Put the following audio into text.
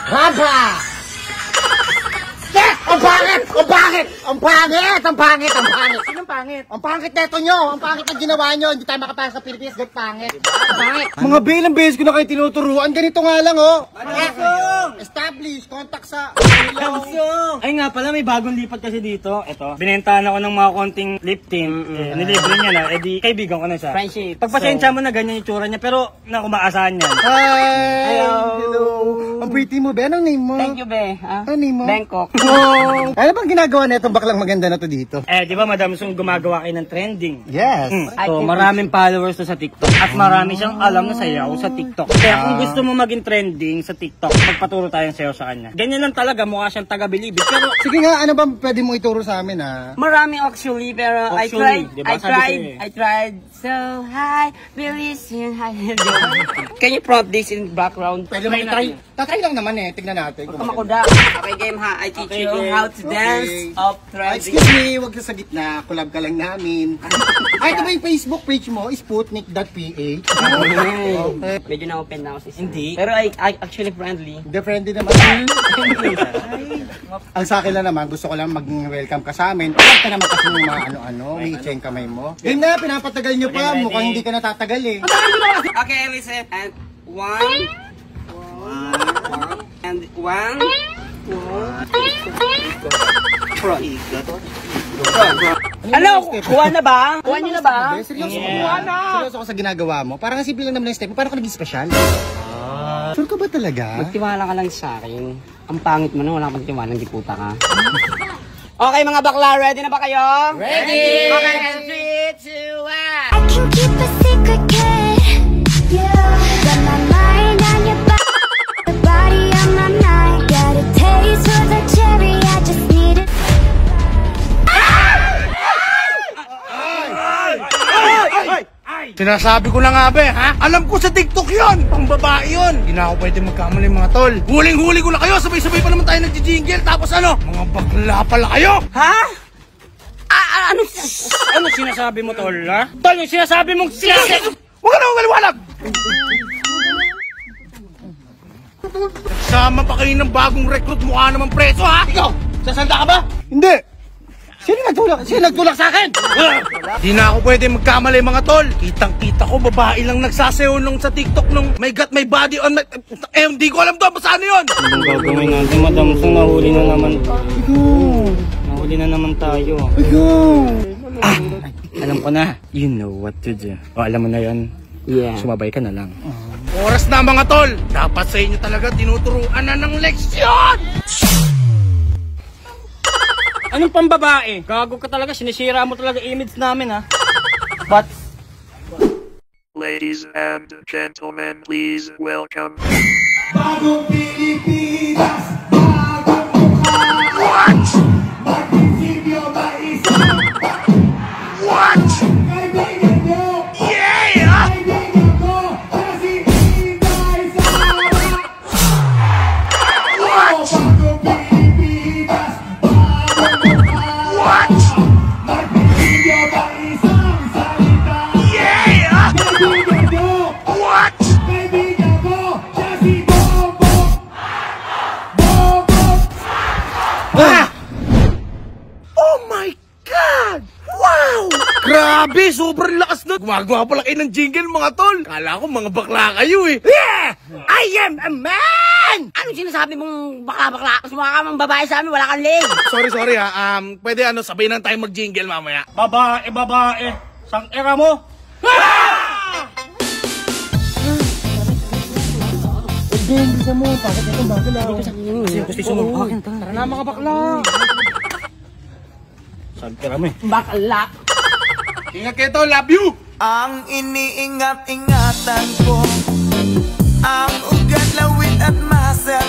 Haba! Ang pangit! Ang pangit! Ang pangit! Ang pangit! Ang pangit! Sinong pangit? Ang pangit neto nyo! Ang pangit ang ginawa nyo! Hindi tayo makapasok sa Pilipinas, gawin pangit! Ang pangit! Mga ilang beses ko na kayo tinuturuan, ganito nga lang oh. Establish! Contact sa... Ay nga pala, may bagong lipat kasi dito. Ito, binentahan ako ng mga konting lip tint. Nilibre niya na, edi kaibigan ko na siya. Friendship. Pagpasensya mo na ganyan yung tsura niya, pero nakumaasahan niya. Hi! Hello. Ang pretty mo, Ben. Anong name mo? Thank you, be. Ha? Anong name mo? Bangkok. Oh. Ano bang ginagawa na itong baklang maganda na to dito? Di ba madam, so gumagawa kayo ng trending? Yes. So, maraming followers to sa TikTok at marami siyang alam na sayaw sa TikTok. Kaya kung gusto mo maging trending sa TikTok, magpaturo tayong sayaw sa kanya. Ganyan lang talaga, mukha siyang taga-bilibid. Pero Sige nga, ano ba pwede mong ituro sa amin Marami actually, pero Actually, diba? I tried so high, listen high. Can you prompt this in background? Pwede mo i-try. Tatry lang naman tignan natin. Kamakuda. Okay, game ha. I teach you how to dance of trending. Excuse me, wag ka sa gitna. Collab ka lang namin. Ay, ito ba yung Facebook page mo? Sputnik.ph. Medyo na-open na ako sis. Hindi. Pero I actually friendly. The friendly naman. Ang sa akin lang naman, gusto ko lang mag-welcome ka sa amin. Huwag ka naman kasi ng mga ano-ano. May itcheng kamay mo. Yun na, pinapatagal nyo pa. Mukhang hindi ka natatagal eh. Okay, listen. And one. And one. Ano? Kuha na ba? Kuha nyo na ba? Seryoso ka sa ginagawa mo? Parang simple lang naman yung step mo. Paano ka naging special? Sure ka ba talaga? Magtiwala ka lang sa akin. Ang pangit mo na, wala kang tiwala, hindi puta ka. Okay mga bakla, ready na ba kayo? Ready! Okay, 3, 2, 1. I can keep a secret, kid. Yeah. Got my mind on your body on my mind. Got a taste for the cherry. I just need it. Sinasabi ko na nga be, ha? Alam ko sa TikTok yon, pang babae yun. Hindi na ako pwede magkamali mga tol. Huling-huli ko na kayo, sabay-sabay pa naman tayo nag-jingle. Tapos ano, mga bakla pala kayo. Ha? Ano sinasabi mo, tol, ha? Tol, yung sinasabi mong sinasabi! Huwag ka na magaliwanag! Nagsama pa kayo ng bagong recruit, mukha naman preso, ha? Ikaw, sasanda ka ba? Hindi! Sino nagtulak sa akin? Di na ako pwede magkamali mga tol. Kitang-kita ko, babae lang nagsasayaw nung sa TikTok nung may got my body on my... hindi ko alam doon, basta ano yun? Anong gagawin natin, madam? So, nahuli na naman. Nahuli na naman tayo. Alam ko na. You know what to do. O, alam mo na yun? Yeah. Sumabay ka na lang. Oras na mga tol. Dapat sa inyo talaga tinuturuan na ng leksyon. Anong pambabae? Gago ka talaga, sinisira mo talaga image namin, ha? But... Ladies and gentlemen, please welcome... Bagong Pilipinas, bagong mukha. What? Mag-prinsipyo ba isang? What? Kaibigan nyo! Yeah! Kaibigan ko na si Inday Sara! What? Bagong Pilipinas, bagong mukha. What? Mag-prinsipyo ba isang salita? Yeah! Kaibigan nyo! What? Kaibigan ko na si Bongbong! Bongbong! Oh my God! Wow! Grabe! Sobrang lakas na! Gumagawa pala kayo ng jingle mga tol! Kala ko mga bakla kayo eh! Yeah! I am a man! Ano sinasabi mong bakla-bakla? Mas mukha ka mang babae sa amin, wala kang leg. Sorry ha. Pwede sabay na tayo mag-jingle mamaya. Babae! Sang era mo! Bisa mo, bakit itong bagalaw? Gusto mo akin, tara na mga bakla! Sang era mo eh. Bakla. Ingat kayo tol, love you! Ang iniingat-ingatan ko, ang ugat, lawit at masa